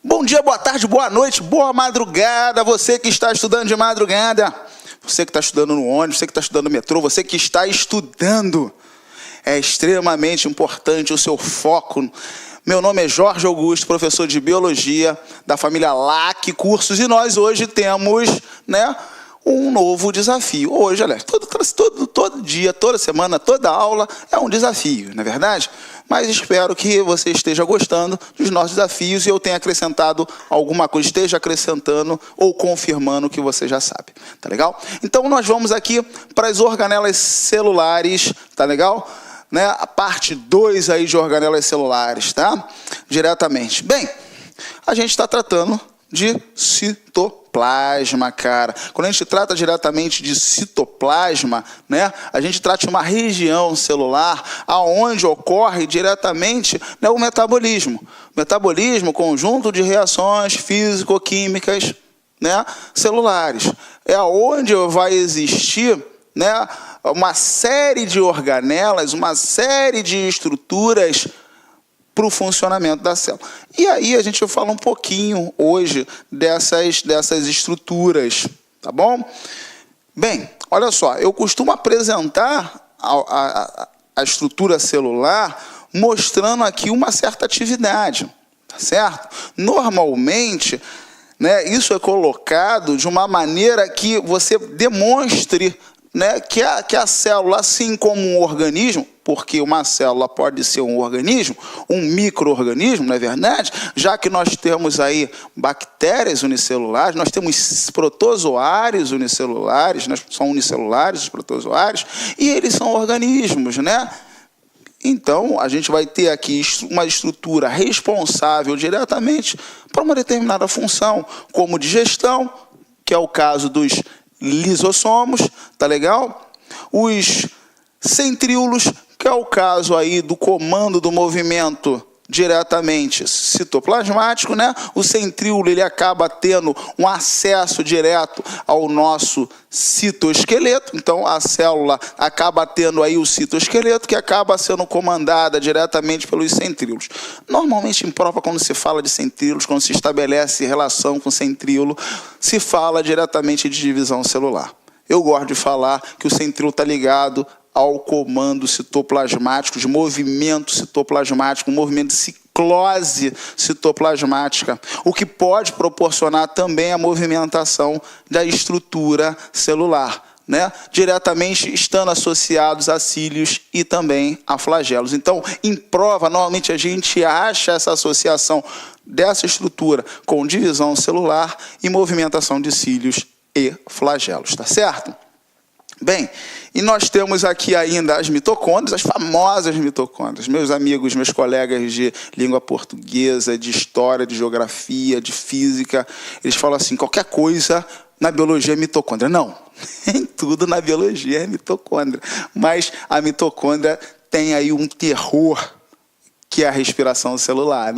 Bom dia, boa tarde, boa noite, boa madrugada, você que está estudando de madrugada, você que está estudando no ônibus, você que está estudando no metrô, você que está estudando. É extremamente importante o seu foco. Meu nome é Jorge Augusto, professor de Biologia da família LAC Cursos, e nós hoje temos, um novo desafio. Hoje, aliás, todo dia, toda semana, toda aula é um desafio, não é verdade? Mas espero que você esteja gostando dos nossos desafios e eu tenha acrescentado alguma coisa, esteja acrescentando ou confirmando o que você já sabe, tá legal? Então, nós vamos aqui para as organelas celulares, tá legal? A parte 2 aí de organelas celulares, tá? Diretamente. Bem, a gente está tratando de citoplasma, cara. Quando a gente trata diretamente de citoplasma, a gente trata de uma região celular aonde ocorre diretamente o metabolismo. O metabolismo, conjunto de reações físico-químicas celulares. É onde vai existir uma série de organelas, uma série de estruturas para o funcionamento da célula. E aí a gente vai falar um pouquinho hoje dessas estruturas, tá bom? Bem, olha só, eu costumo apresentar a estrutura celular mostrando aqui uma certa atividade, tá certo? Normalmente, isso é colocado de uma maneira que você demonstre que a célula, assim como um organismo, porque uma célula pode ser um organismo, um micro-organismo, não é verdade? Já que nós temos aí bactérias unicelulares, nós temos protozoários unicelulares, são unicelulares os protozoários, e eles são organismos, Então, a gente vai ter aqui uma estrutura responsável diretamente para uma determinada função, como digestão, que é o caso dos lisossomos, tá legal? Os centríolos, que é o caso aí do comando do movimento diretamente citoplasmático, O centríolo, ele acaba tendo um acesso direto ao nosso citoesqueleto, então a célula acaba tendo aí o citoesqueleto, que acaba sendo comandada diretamente pelos centríolos. Normalmente, em prova, quando se fala de centríolos, quando se estabelece relação com centríolo, se fala diretamente de divisão celular. Eu gosto de falar que o centríolo está ligado ao comando citoplasmático, de movimento citoplasmático, movimento de ciclose citoplasmática, o que pode proporcionar também a movimentação da estrutura celular, diretamente estando associados a cílios e também a flagelos. Então, em prova, normalmente a gente acha essa associação dessa estrutura com divisão celular e movimentação de cílios e flagelos, tá certo? Bem, e nós temos aqui ainda as mitocôndrias, as famosas mitocôndrias. Meus amigos, meus colegas de língua portuguesa, de história, de geografia, de física, eles falam assim, qualquer coisa na biologia é mitocôndria. Não, nem tudo na biologia é mitocôndria. Mas a mitocôndria tem aí um terror, que é a respiração celular,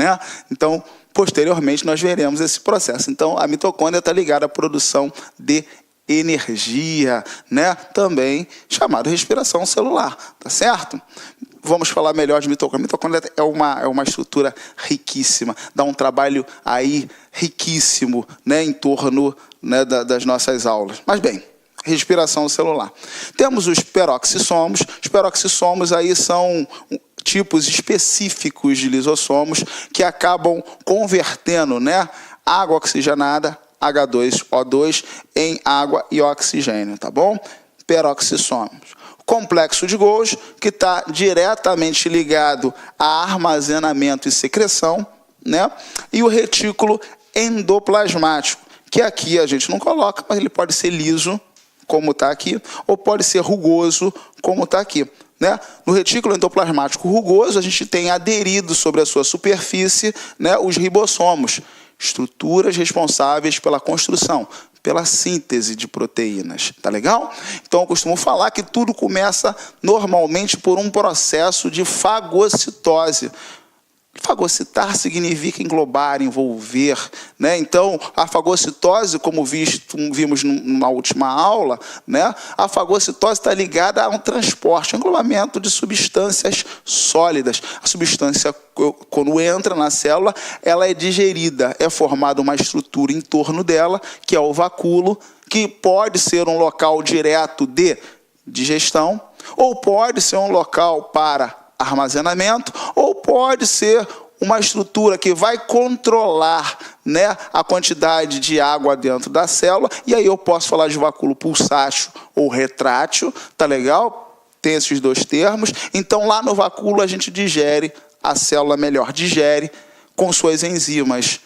Então, posteriormente, nós veremos esse processo. Então, a mitocôndria está ligada à produção de energia, também chamado respiração celular, tá certo? Vamos falar melhor de mitocôndria. A mitocôndria é uma estrutura riquíssima, dá um trabalho aí riquíssimo, em torno das nossas aulas. Mas bem, respiração celular. Temos os peroxissomos. Os peroxissomos aí são tipos específicos de lisossomos que acabam convertendo, água oxigenada, H2O2 em água e oxigênio, tá bom? Peroxissomos. Complexo de Golgi, que está diretamente ligado a armazenamento e secreção, E o retículo endoplasmático, que aqui a gente não coloca, mas ele pode ser liso, como está aqui, ou pode ser rugoso, como está aqui. No retículo endoplasmático rugoso, a gente tem aderido sobre a sua superfície os ribossomos, estruturas responsáveis pela construção, pela síntese de proteínas, tá legal? Então, eu costumo falar que tudo começa normalmente por um processo de fagocitose. Fagocitar significa englobar, envolver, né? Então, a fagocitose, como vimos na última aula, né? A fagocitose está ligada a um transporte, um englobamento de substâncias sólidas. A substância, quando entra na célula, ela é digerida, é formada uma estrutura em torno dela, que é o vacúolo, que pode ser um local direto de digestão, ou pode ser um local para armazenamento, ou pode ser uma estrutura que vai controlar, né, a quantidade de água dentro da célula, e aí eu posso falar de vacúolo pulsátil ou retrátil, tá legal? Tem esses dois termos. Então, lá no vacúolo a gente digere, a célula melhor digere com suas enzimas.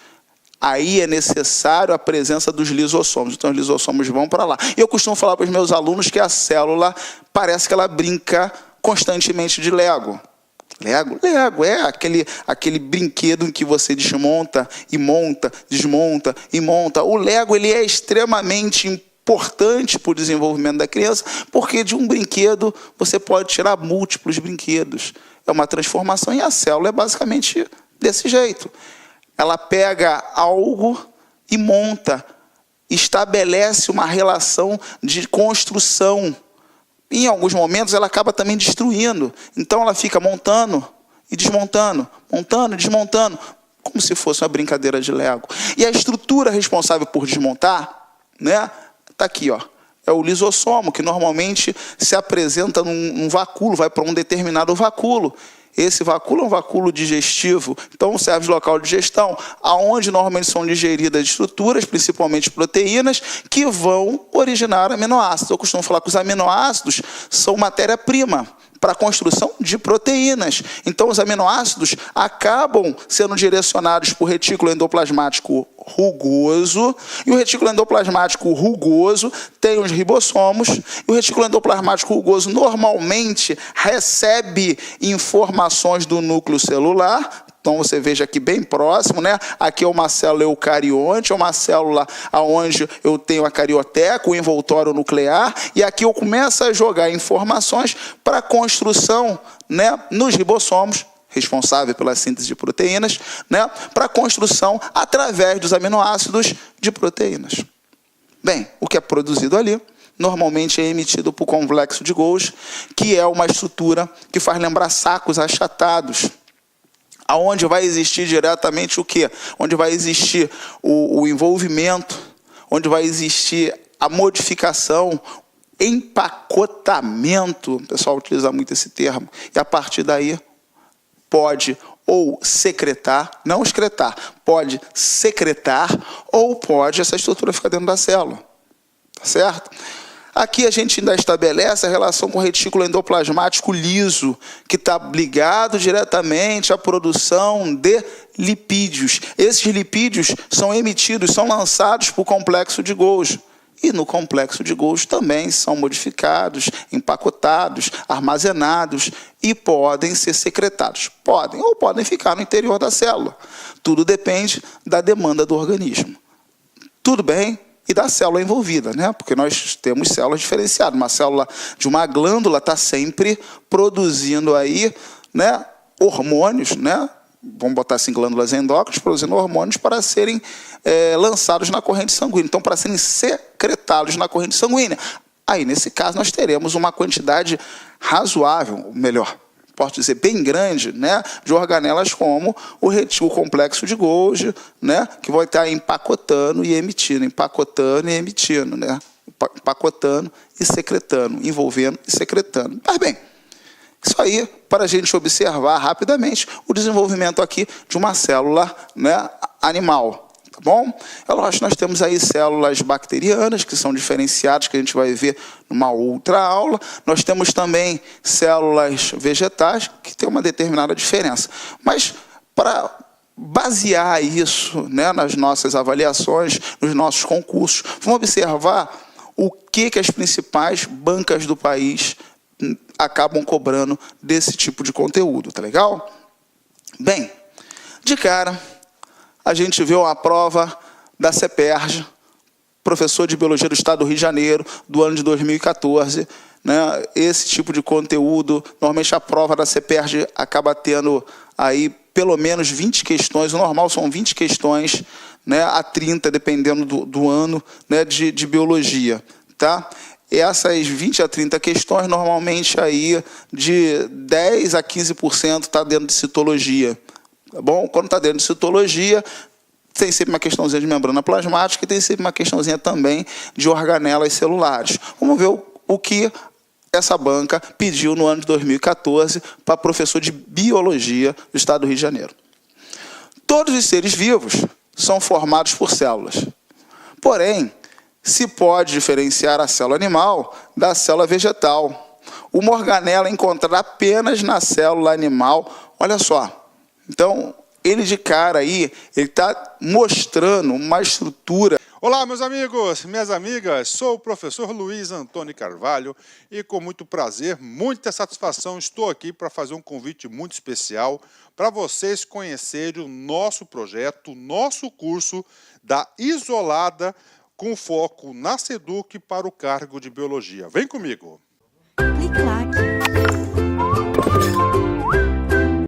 Aí é necessário a presença dos lisossomos. Então, os lisossomos vão para lá. E eu costumo falar para os meus alunos que a célula parece que ela brinca constantemente de Lego. Lego é aquele brinquedo em que você desmonta e monta, desmonta e monta. O Lego ele é extremamente importante para o desenvolvimento da criança, porque de um brinquedo você pode tirar múltiplos brinquedos. É uma transformação e a célula é basicamente desse jeito. Ela pega algo e monta, estabelece uma relação de construção. Em alguns momentos, ela acaba também destruindo. Então, ela fica montando e desmontando, montando e desmontando, como se fosse uma brincadeira de Lego. E a estrutura responsável por desmontar, né, está aqui, ó, é o lisossomo, que normalmente se apresenta num vacúolo, vai para um determinado vacúolo. Esse vacúolo é um vacúolo digestivo, então serve de local de digestão, aonde normalmente são digeridas estruturas, principalmente proteínas, que vão originar aminoácidos. Eu costumo falar que os aminoácidos são matéria-prima para a construção de proteínas. Então, os aminoácidos acabam sendo direcionados para o retículo endoplasmático rugoso, e o retículo endoplasmático rugoso tem os ribossomos, e o retículo endoplasmático rugoso normalmente recebe informações do núcleo celular. Então, você veja aqui bem próximo, né? Aqui é uma célula eucarionte, é uma célula onde eu tenho a carioteca, o envoltório nuclear, e aqui eu começo a jogar informações para a construção, né, nos ribossomos, responsável pela síntese de proteínas, né, para a construção através dos aminoácidos de proteínas. Bem, o que é produzido ali normalmente é emitido por complexo de Golgi, que é uma estrutura que faz lembrar sacos achatados, aonde vai existir diretamente o quê? Onde vai existir o envolvimento, onde vai existir a modificação, empacotamento, o pessoal utiliza muito esse termo, e a partir daí pode ou secretar, não excretar, pode secretar, ou pode essa estrutura ficar dentro da célula, tá certo? Aqui a gente ainda estabelece a relação com o retículo endoplasmático liso, que está ligado diretamente à produção de lipídios. Esses lipídios são emitidos, são lançados para o complexo de Golgi. E no complexo de Golgi também são modificados, empacotados, armazenados e podem ser secretados. Podem ou podem ficar no interior da célula. Tudo depende da demanda do organismo. Tudo bem? E da célula envolvida, né? Porque nós temos células diferenciadas. Uma célula de uma glândula está sempre produzindo aí, né, hormônios, né? Vamos botar assim, glândulas endócrinas, produzindo hormônios para serem lançados na corrente sanguínea. Então, para serem secretados na corrente sanguínea. Aí, nesse caso, nós teremos uma quantidade razoável, melhor, posso dizer, bem grande, né, de organelas como o complexo de Golgi, né, que vai estar empacotando e emitindo, né, empacotando e secretando, envolvendo e secretando. Mas bem, isso aí para a gente observar rapidamente o desenvolvimento aqui de uma célula, né, animal. Tá bom? É lógico que nós temos aí células bacterianas, que são diferenciadas, que a gente vai ver numa outra aula. Nós temos também células vegetais, que tem uma determinada diferença. Mas, para basear isso, né, nas nossas avaliações, nos nossos concursos, vamos observar o que as principais bancas do país acabam cobrando desse tipo de conteúdo. Tá legal? Bem, de cara, a gente viu a prova da CEPERJ, professor de Biologia do Estado do Rio de Janeiro, do ano de 2014. Né? Esse tipo de conteúdo, normalmente a prova da CEPERJ acaba tendo aí pelo menos 20 questões, o normal são 20 questões, né, a 30, dependendo do ano, né, de biologia. Tá? E essas 20 a 30 questões, normalmente aí de 10 a 15% está dentro de citologia. Tá bom? Quando está dentro de citologia, tem sempre uma questãozinha de membrana plasmática e tem sempre uma questãozinha também de organelas celulares. Vamos ver o que essa banca pediu no ano de 2014 para professor de biologia do estado do Rio de Janeiro. Todos os seres vivos são formados por células. Porém, se pode diferenciar a célula animal da célula vegetal. Uma organela é encontrada apenas na célula animal. Olha só. Então, ele de cara aí, ele está mostrando uma estrutura. Olá, meus amigos, minhas amigas, sou o professor Luiz Antônio Carvalho e com muito prazer, muita satisfação, estou aqui para fazer um convite muito especial para vocês conhecerem o nosso projeto, o nosso curso da Isolada com foco na SEDUC para o cargo de Biologia. Vem comigo! Clique-claque.